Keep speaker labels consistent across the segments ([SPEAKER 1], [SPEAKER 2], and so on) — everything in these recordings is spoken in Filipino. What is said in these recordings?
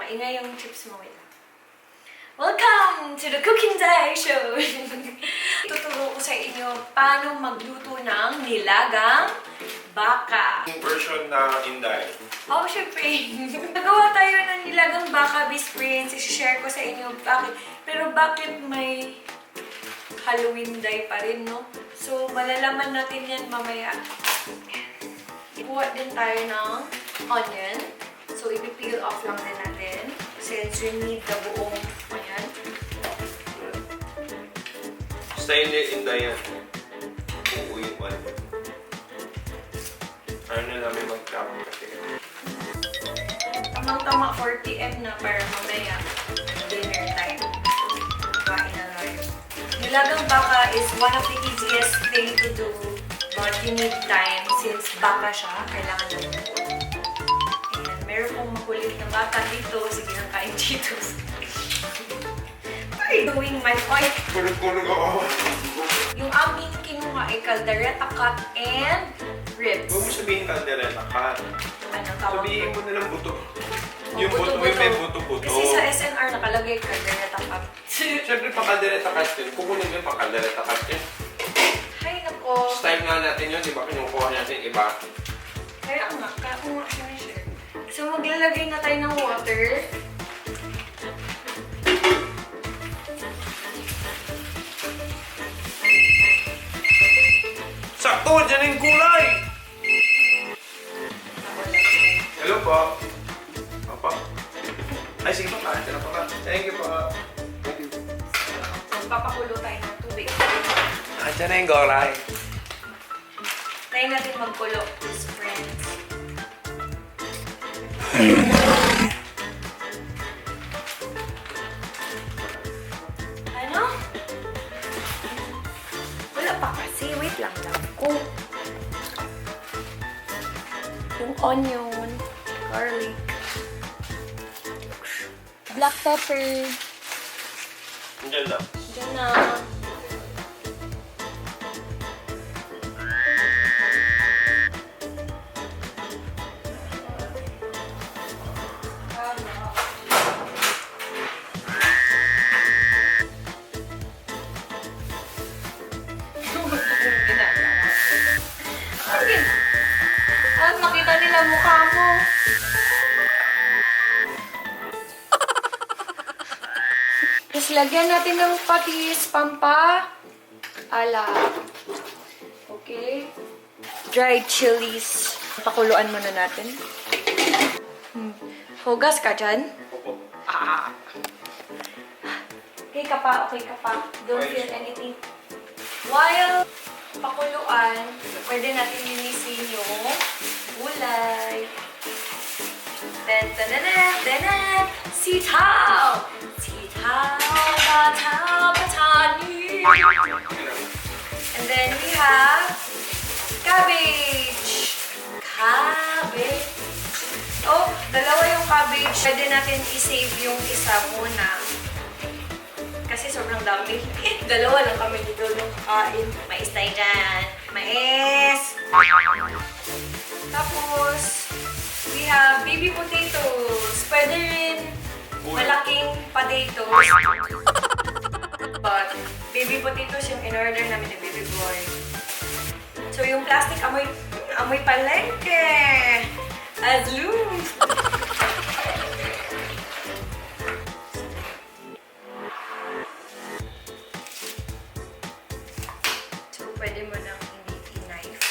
[SPEAKER 1] Maingay yung chips mo. Wait lang. Welcome to the Cookinday show! Tuturo ko sa inyo paano magluto ng nilagang baka.
[SPEAKER 2] Yung version na Inday.
[SPEAKER 1] Oh, syempre. Nagawa tayo ng nilagang baka, bisprins. I-share ko sa inyo bakit. Pero bakit may Hollowinday pa rin, no? So, malalaman natin yan mamaya. Kuha din tayo ng onion. So, ipipeel off lang din natin. Since we need the buong onion.
[SPEAKER 2] Style ni Inday yan. Uuwi mo. Ano na namin mag-travel kasi.
[SPEAKER 1] Tamang-tama 4 PM na para mamaya dinner time. Kain na lang. Nilagang baka is one of the easiest thing to do. But you need time since baka siya. Kailangan lang mo. And meron pong makulit na bata dito. Sige lang kain dito. What are you doing, my boy?
[SPEAKER 2] Kulog-kulog ako.
[SPEAKER 1] Yung aming kinuha ay caldereta cut and ribs.
[SPEAKER 2] Huwag mo sabihin kaldereta cut.
[SPEAKER 1] Ano tawag?
[SPEAKER 2] Sabihin mo nalang buto.
[SPEAKER 1] Oh,
[SPEAKER 2] Yung buto may buto-buto.
[SPEAKER 1] Kasi sa SNR nakalagay caldereta cut.
[SPEAKER 2] Siyempre pang kaldereta cut yun. Kukunin mo pang kaldereta cut yun.
[SPEAKER 1] Hay nako.
[SPEAKER 2] Style nga natin yun, di ba? Kinukuha natin iba.
[SPEAKER 1] Kaya nga, siya. So maglalagay na tayo ng water.
[SPEAKER 2] Sakto! Diyan yung kulay! Hello po. Opo. Ay, sige pa. Kain na pa. Thank you po. Thank you.
[SPEAKER 1] Magpapakulo tayo ng tubig.
[SPEAKER 2] Diyan na yung gulay.
[SPEAKER 1] Tayo natin magkulo, friends. Ano? Wala pa kasi. Wait lang ko. Yung onion, garlic, black pepper.
[SPEAKER 2] Diyan lang.
[SPEAKER 1] Diyan na. Makita nila mukha mo. Tapos lagyan natin ng patis, ala. Okay. Dried chilies. Pakuluan muna natin. Hugas ka dyan?
[SPEAKER 2] Opo.
[SPEAKER 1] Okay ka pa. Don't feel anything. While pakuluan, pwede natin linisin yung gulay. Sitaw! Batani! And then we have cabbage. Oh, dalawa yung cabbage. Pwede natin i-save yung isa muna. Kasi sobrang dami. Dalawa lang kami dito nung kain. Mais tayo dyan. Mais! Tapos, we have baby potatoes. Pwede rin malaking potatoes. But, baby potatoes yung in-order namin ni baby boy. So, yung plastic, amoy palengke. As loose. Pwede mo nang hindi i-knife.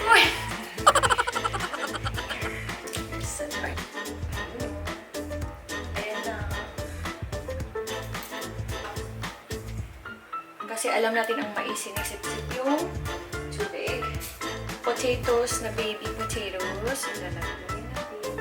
[SPEAKER 1] Uy! Ayan na. Kasi alam natin ang mais, sinisip-sip yung tubig. Potatoes na baby potatoes. Ilalagay natin.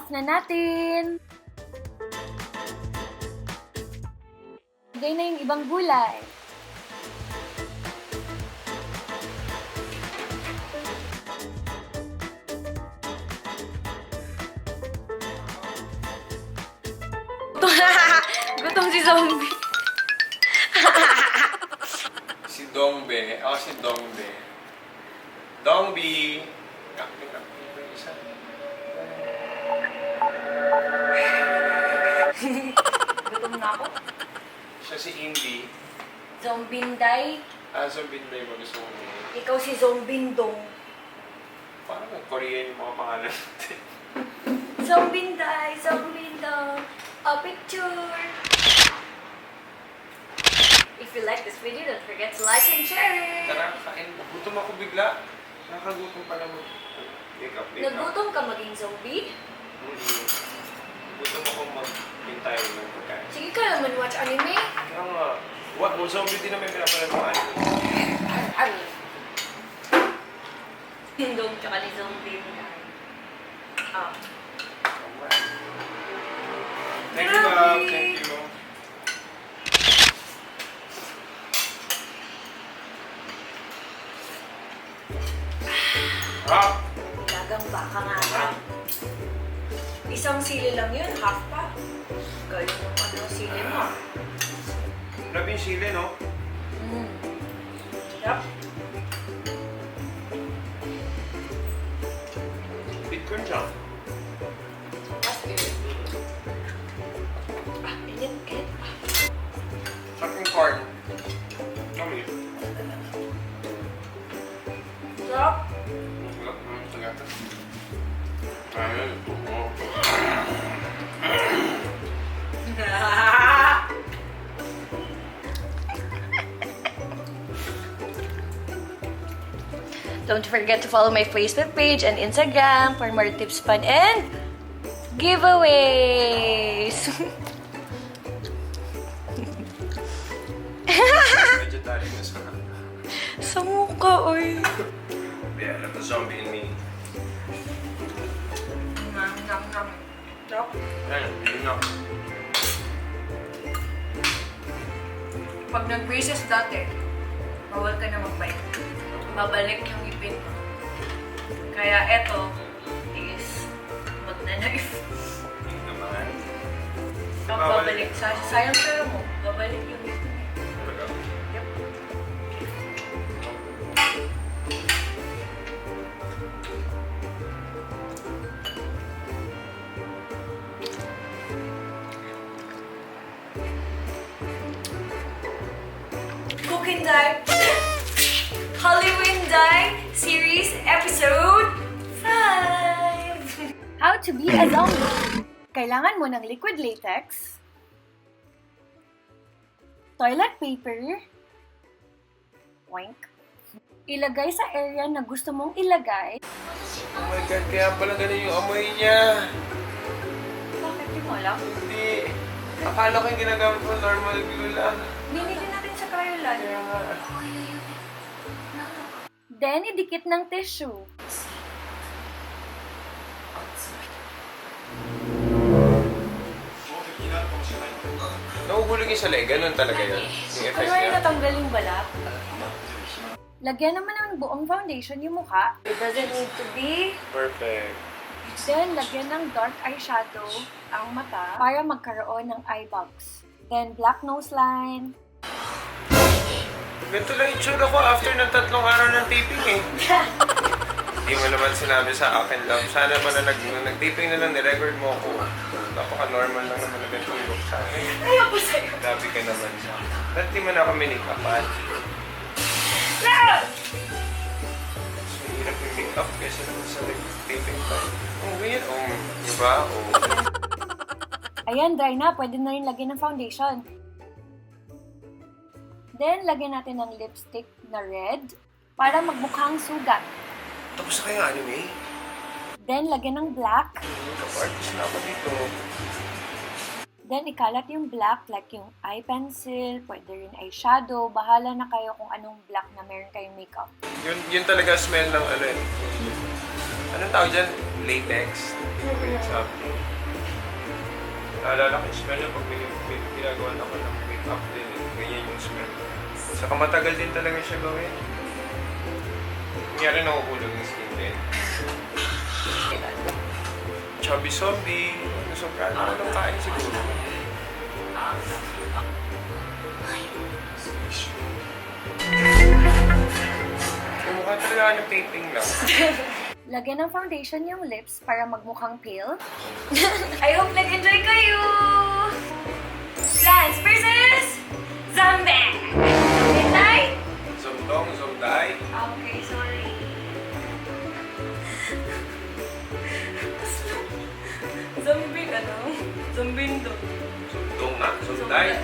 [SPEAKER 1] off na natin. Lagay na yung ibang gulay. Gutom si Zombie.
[SPEAKER 2] Si Dongbe. Ako si Dongbe. Dongbi! Kakping ba yung isa?
[SPEAKER 1] Gutom na ako.
[SPEAKER 2] Siya si Indy.
[SPEAKER 1] Zombinday.
[SPEAKER 2] Zombinday mo gusto mo.
[SPEAKER 1] Ikaw si Zombindong.
[SPEAKER 2] Parang Korean yung mga pangalan natin.
[SPEAKER 1] Zombinday, Zombindong. A picture. If you like this video, don't forget to like and share it.
[SPEAKER 2] Tara, kain. Gutom ako bigla. Nakagutom pala mo. Wake up.
[SPEAKER 1] Nagutom ka maging zombie?
[SPEAKER 2] Gutom ako maghintay ng pagkain.
[SPEAKER 1] Sige ka naman watch anime.
[SPEAKER 2] Kaya nga. Zombie din naman pinapala mga anime.
[SPEAKER 1] Hindong tsaka ni zombie. Ah.
[SPEAKER 2] Thank you, Bob. Thank you.
[SPEAKER 1] Nilagang baka nga lang. Isang sili lang yun, half pa. Galing yung ano, sili mo.
[SPEAKER 2] Grabe yung sili, no?
[SPEAKER 1] Yup.
[SPEAKER 2] Bitcoin siya.
[SPEAKER 1] As in. Init.
[SPEAKER 2] Saking corn. Kami.
[SPEAKER 1] Yup.
[SPEAKER 2] Ayun.
[SPEAKER 1] Don't forget to follow my Facebook page and Instagram for more tips, fun, and giveaways.
[SPEAKER 2] Vegetarian na sa
[SPEAKER 1] Sa mukha, oy.
[SPEAKER 2] Yeah, like a zombie in me.
[SPEAKER 1] Nam. Yup.
[SPEAKER 2] Ayun, yun na.
[SPEAKER 1] Pag nag-braces dati, bawal ka na mag-bite. Babalik yung ipin mo. Kaya eto is magnanayf.
[SPEAKER 2] Yun naman.
[SPEAKER 1] Babalik. Sayang pero mo. Babalik yung ipin mo.
[SPEAKER 2] Talaga.
[SPEAKER 1] Yep. Cookinday Hollowinday series episode 5. How to be a zombie. Kailangan mo ng liquid latex, toilet paper, wink, ilagay sa area na gusto mong ilagay.
[SPEAKER 2] Oh my God, kaya pala ganun yung amoy niya.
[SPEAKER 1] Bakit di mo alam?
[SPEAKER 2] Hindi. Akala ko yung ginagamit mo normal glue lang.
[SPEAKER 1] Binili natin sa Crayolan.
[SPEAKER 2] Kaya nga.
[SPEAKER 1] Then, idikit ng tissue.
[SPEAKER 2] Nahuhulog yung sa leg, ganun talaga yun. Yung effect
[SPEAKER 1] Ano
[SPEAKER 2] niya.
[SPEAKER 1] natanggal yung balat? Lagyan naman ng buong foundation yung mukha. It doesn't need to be.
[SPEAKER 2] Perfect.
[SPEAKER 1] Then, lagyan ng dark eyeshadow ang mata para magkaroon ng eye bags. Then, black nose line.
[SPEAKER 2] Ganito lang yung tsura ko after ng 3 araw ng taping eh. Hindi mo naman sinabi sa akin, love. Sana ba na nag-taping na lang, nirecord mo ako. Napaka-normal lang naman na ganito yung look sa akin.
[SPEAKER 1] Ayoko sa'yo.
[SPEAKER 2] Grabe ka naman siya. Ba't di mo na kami nikapan?
[SPEAKER 1] Love!
[SPEAKER 2] So, hirap yung make-up kaysa naman sa taping pa. Oh, weird. Oh, diba? Oh.
[SPEAKER 1] Ayan, dry na. Pwede na rin lagyan ng foundation. Then, lagyan natin ng lipstick na red para magmukhang sugat.
[SPEAKER 2] Tapos na kayo anime?
[SPEAKER 1] Then, lagyan ng black.
[SPEAKER 2] Nag-artist na ako dito.
[SPEAKER 1] Then, ikalat yung black like yung eye pencil, pwede rin eyeshadow. Bahala na kayo kung anong black na meron kayong makeup.
[SPEAKER 2] Yun talaga smell ng ano eh. Anong tawag dyan? Latex. Sabi. Naalala ko yung smell na pag ginagawa ako ng make-up din. Ganyan yung smell. Saka matagal din talaga siya gawin. Nangyari nakukulog yung skin din. Chubby zombie. Sobrang ako lang kain siguro. Mukha talaga ng taping lang.
[SPEAKER 3] Lagyan ng foundation yung lips para magmukhang pale.
[SPEAKER 1] I hope nag-enjoy kayo! Plants versus Zombie! Zombie?
[SPEAKER 2] Zomdong, zomday.
[SPEAKER 1] Okay, sorry. Zombie ano? Zombindo.
[SPEAKER 2] Zomdong nga, zomday.